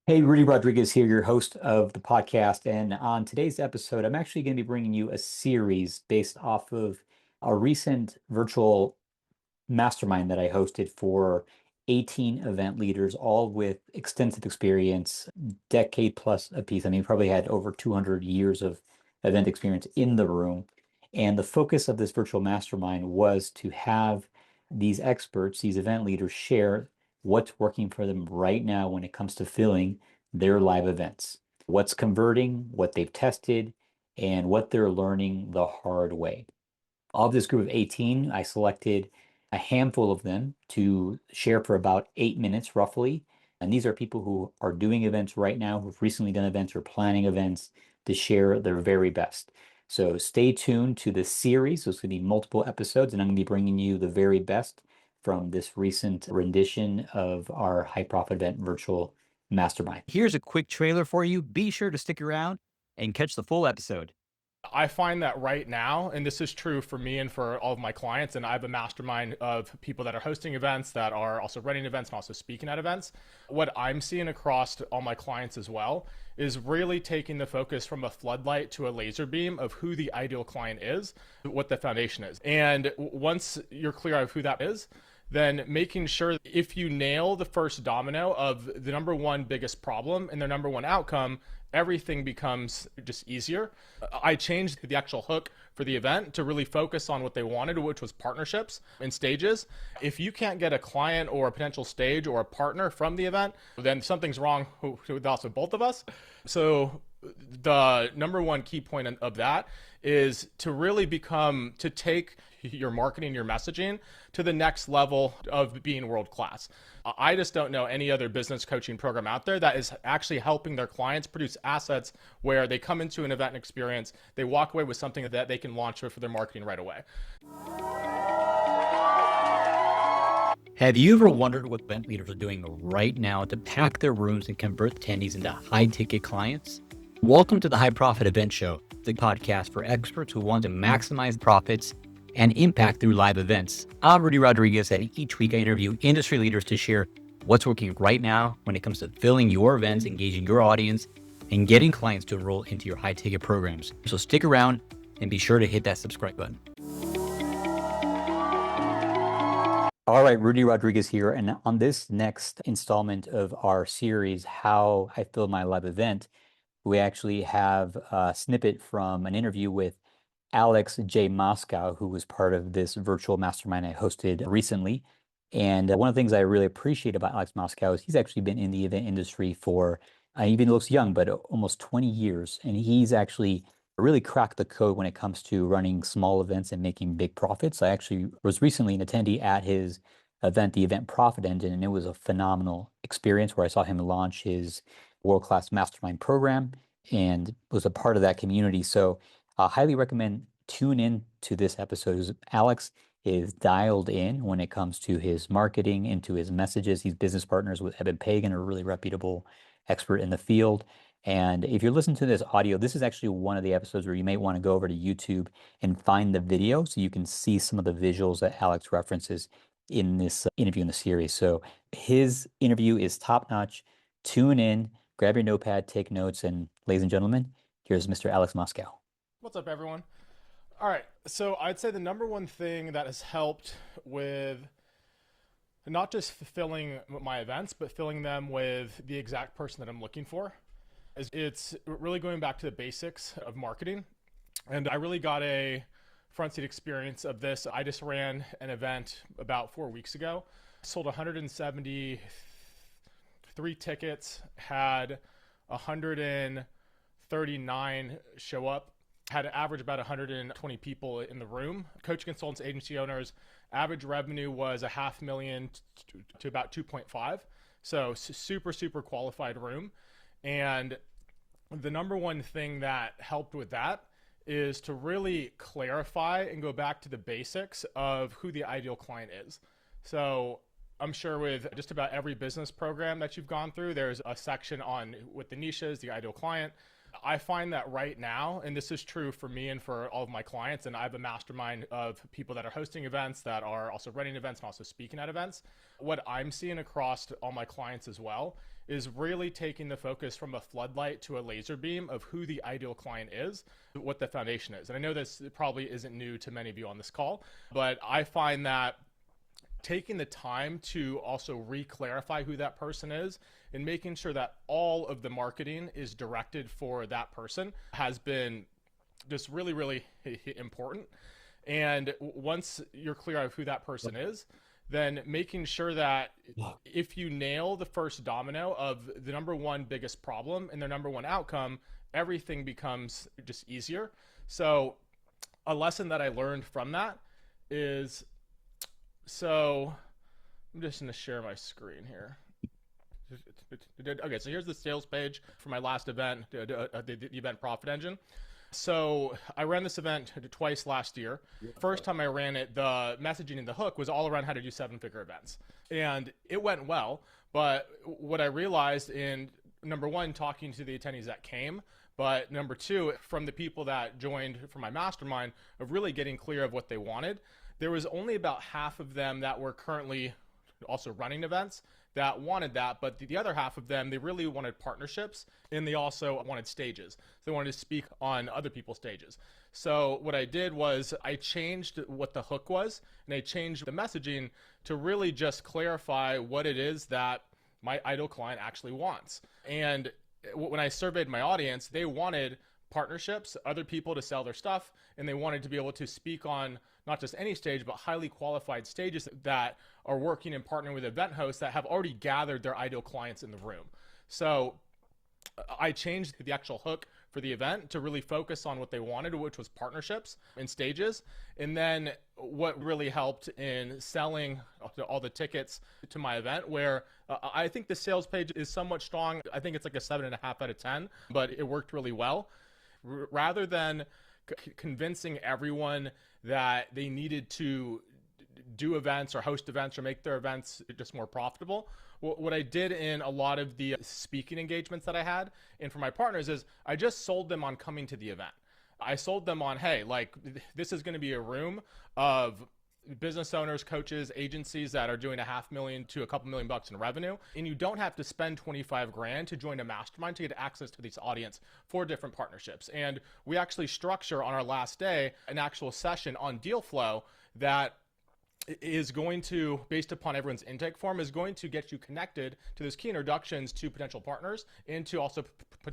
Hey, Rudy Rodriguez here, your host of the podcast. And on today's episode, I'm actually going to be bringing you a series based off of a recent virtual mastermind that I hosted for 18 event leaders, all with extensive experience, decade plus apiece. I mean, probably had over 200 years of event experience in the room. And the focus of this virtual mastermind was to have these experts, these event leaders, share what's working for them right now when it comes to filling their live events, what's converting, what they've tested, and what they're learning the hard way. Of this group of 18, I selected a handful of them to share for about 8 minutes roughly. And these are people who are doing events right now, who've recently done events or planning events to share their very best. So stay tuned to this series. There's going to be multiple episodes, and I'm going to be bringing you the very best from this recent rendition of our high profit event virtual mastermind. Here's a quick trailer for you. Be sure to stick around and catch the full episode. I find that right now, and this is true for me and for all of my clients, and I have a mastermind of people that are hosting events, that are also running events, and also speaking at events. What I'm seeing across all my clients as well is really taking the focus from a floodlight to a laser beam of who the ideal client is, what the foundation is. And once you're clear of who that is, then making sure if you nail the first domino of the number one biggest problem and their number one outcome, everything becomes just easier. I changed the actual hook for the event to really focus on what they wanted, which was partnerships and stages. If you can't get a client or a potential stage or a partner from the event, then something's wrong with us, with both of us. So the number one key point of that is to really to take your marketing, your messaging to the next level of being world class. I just don't know any other business coaching program out there that is actually helping their clients produce assets where they come into an event and experience, they walk away with something that they can launch for their marketing right away. Have you ever wondered what event leaders are doing right now to pack their rooms and convert attendees into high-ticket clients? Welcome to the High Profit Event Show, the podcast for experts who want to maximize profits and impact through live events. I'm Rudy Rodriguez, and each week I interview industry leaders to share what's working right now when it comes to filling your events, engaging your audience, and getting clients to enroll into your high-ticket programs. So stick around and be sure to hit that subscribe button. All right, Rudy Rodriguez here. And on this next installment of our series, How I Fill My Live Event, we actually have a snippet from an interview with Alex J. Moscow, who was part of this virtual mastermind I hosted recently. And one of the things I really appreciate about Alex Moscow is he's actually been in the event industry for, even looks young, but almost 20 years. And he's actually really cracked the code when it comes to running small events and making big profits. I actually was recently an attendee at his event, the Event Profit Engine, and it was a phenomenal experience where I saw him launch his world-class mastermind program and was a part of that community. So I highly recommend tune in to this episode. Alex is dialed in when it comes to his marketing, into his messages. He's business partners with Eben Pagan, a really reputable expert in the field. And if you're listening to this audio, this is actually one of the episodes where you may want to go over to YouTube and find the video so you can see some of the visuals that Alex references in this interview in the series. So his interview is top notch. Tune in, grab your notepad, take notes, and ladies and gentlemen, here's Mr. Alex Moscow. What's up, everyone? All right, so I'd say the number one thing that has helped with not just filling my events, but filling them with the exact person that I'm looking for, is it's really going back to the basics of marketing. And I really got a front seat experience of this. I just ran an event about 4 weeks ago, sold 173 tickets, had 139 show up, had an average about 120 people in the room. Coach consultants, agency owners, average revenue was $500,000 to about 2.5. So super, super qualified room. And the number one thing that helped with that is to really clarify and go back to the basics of who the ideal client is. So I'm sure with just about every business program that you've gone through, there's a section on what the niche is, the ideal client. I find that right now, and this is true for me and for all of my clients, and I have a mastermind of people that are hosting events, that are also running events, and also speaking at events. What I'm seeing across all my clients as well is really taking the focus from a floodlight to a laser beam of who the ideal client is, what the foundation is. And I know this probably isn't new to many of you on this call, but I find that taking the time to also re-clarify who that person is and making sure that all of the marketing is directed for that person has been just really, really important. And once you're clear of who that person is, then making sure that if you nail the first domino of the number one biggest problem and their number one outcome, everything becomes just easier. So a lesson that I learned from that is, so I'm just going to share my screen here. Okay, so here's the sales page for my last event, the event Profit Engine. So I ran this event twice last year. First time I ran it, the messaging and the hook was all around how to do 7-figure events. And it went well, but what I realized in, number one, talking to the attendees that came, but number two, from the people that joined from my mastermind, of really getting clear of what they wanted, there was only about half of them that were currently also running events that wanted that, but the other half of them, they really wanted partnerships, and they also wanted stages. They wanted to speak on other people's stages. So what I did was I changed what the hook was, and I changed the messaging to really just clarify what it is that my ideal client actually wants. And when I surveyed my audience, they wanted partnerships, other people to sell their stuff, and they wanted to be able to speak on not just any stage, but highly qualified stages that are working and partnering with event hosts that have already gathered their ideal clients in the room. So I changed the actual hook for the event to really focus on what they wanted, which was partnerships and stages. And then what really helped in selling all the tickets to my event, where I think the sales page is somewhat strong. I think it's like a 7.5 out of 10, but it worked really well. Rather than convincing everyone that they needed to do events or host events or make their events just more profitable, what I did in a lot of the speaking engagements that I had and for my partners is I just sold them on coming to the event. I sold them on, hey, like this is going to be a room of business owners, coaches, agencies that are doing $500,000 to a couple $1 million in revenue. And you don't have to spend 25 grand to join a mastermind to get access to this audience for different partnerships. And we actually structure on our last day an actual session on deal flow that is going to, based upon everyone's intake form, is going to get you connected to those key introductions to potential partners and to also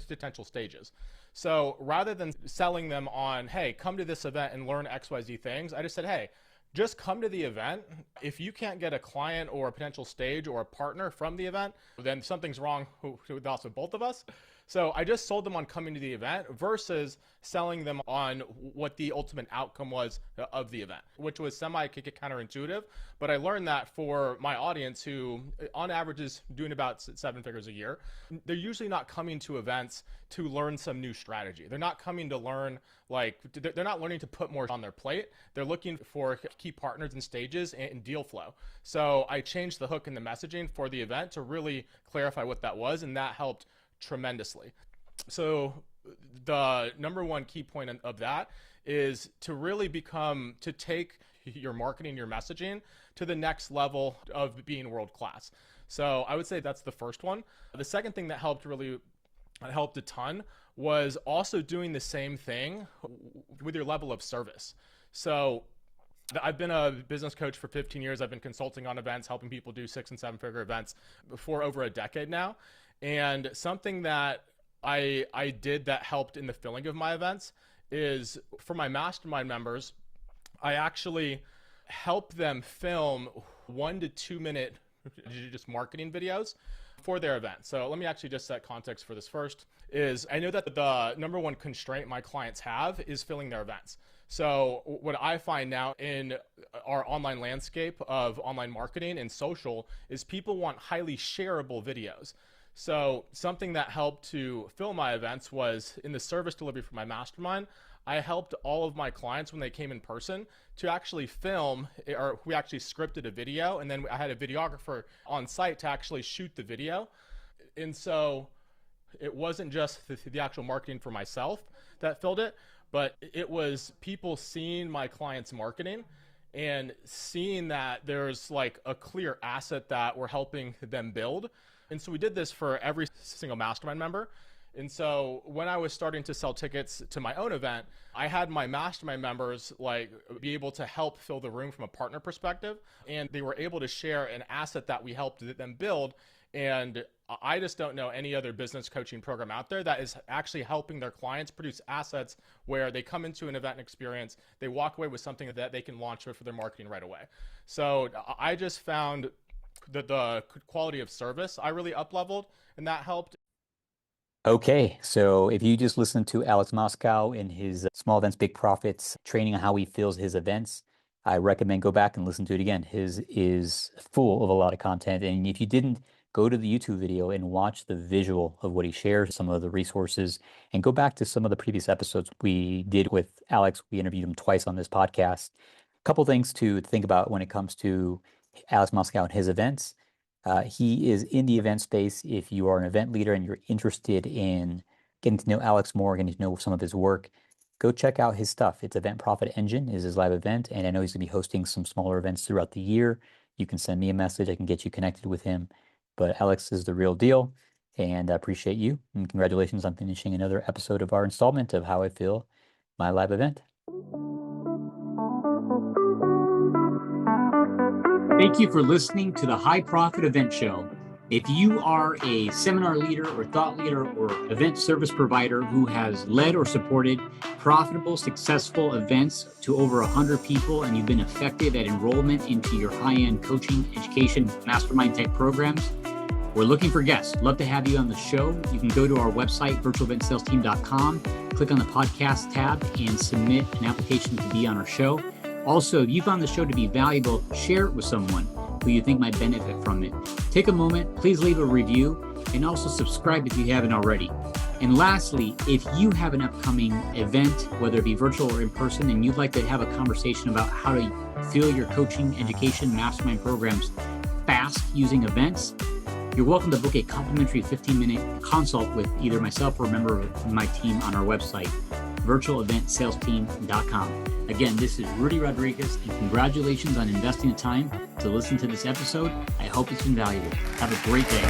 potential stages. So rather than selling them on, hey, come to this event and learn XYZ things, I just said, hey, just come to the event. If you can't get a client or a potential stage or a partner from the event, then something's wrong with us, with both of us. So I just sold them on coming to the event versus selling them on what the ultimate outcome was of the event, which was counterintuitive. But I learned that for my audience, who on average is doing about 7 figures a year, they're usually not coming to events to learn some new strategy. They're not coming to learn, like, they're not learning to put more on their plate. They're looking for key partners and stages and deal flow. So I changed the hook in the messaging for the event to really clarify what that was, and that helped tremendously. So the number one key point of that is to really to take your marketing, your messaging to the next level of being world class. So I would say that's the first one. The second thing that helped a ton was also doing the same thing with your level of service. So I've been a business coach for 15 years. I've been consulting on events, helping people do 6 and 7 figure events for over a decade now. And something that I did that helped in the filling of my events is for my mastermind members, I actually help them film 1 to 2 minute just marketing videos for their event. So let me actually just set context for this first. Is I know that the number one constraint my clients have is filling their events. So what I find now in our online landscape of online marketing and social is people want highly shareable videos. So something that helped to fill my events was in the service delivery for my mastermind, I helped all of my clients when they came in person to actually film, or we actually scripted a video, and then I had a videographer on site to actually shoot the video. And so it wasn't just the actual marketing for myself that filled it, but it was people seeing my clients' marketing and seeing that there's like a clear asset that we're helping them build And so we did this for every single mastermind member. And so when I was starting to sell tickets to my own event, I had my mastermind members like be able to help fill the room from a partner perspective. And they were able to share an asset that we helped them build. And I just don't know any other business coaching program out there that is actually helping their clients produce assets where they come into an event experience, they walk away with something that they can launch for their marketing right away. So I just found that the quality of service I really up-leveled, and that helped. Okay, so if you just listened to Alex Moscow in his Small Events, Big Profits training on how he fills his events, I recommend go back and listen to it again. His is full of a lot of content. And if you didn't, go to the YouTube video and watch the visual of what he shares, some of the resources, and go back to some of the previous episodes we did with Alex. We interviewed him twice on this podcast. A couple things to think about when it comes to Alex Moscow and his events. He is in the event space. If you are an event leader and you're interested in getting to know Alex more, getting to know some of his work, go check out his stuff. It's Event Profit Engine is his live event, and I know he's going to be hosting some smaller events throughout the year. You can send me a message. I can get you connected with him. But Alex is the real deal, and I appreciate you. And congratulations on finishing another episode of our installment of How I Feel My Live Event. Thank you for listening to the High Profit Event Show. If you are a seminar leader or thought leader or event service provider who has led or supported profitable, successful events to over 100 people, and you've been effective at enrollment into your high-end coaching, education, mastermind type programs, we're looking for guests. Love to have you on the show. You can go to our website, virtualeventsalesteam.com, click on the podcast tab, and submit an application to be on our show. Also, if you found the show to be valuable, share it with someone who you think might benefit from it. Take a moment, please leave a review, and also subscribe if you haven't already. And lastly, if you have an upcoming event, whether it be virtual or in person, and you'd like to have a conversation about how to fill your coaching, education, mastermind programs fast using events, you're welcome to book a complimentary 15-minute consult with either myself or a member of my team on our website, virtualeventsalesteam.com. Again, this is Rudy Rodriguez, and congratulations on investing the time to listen to this episode. I hope it's been valuable. Have a great day.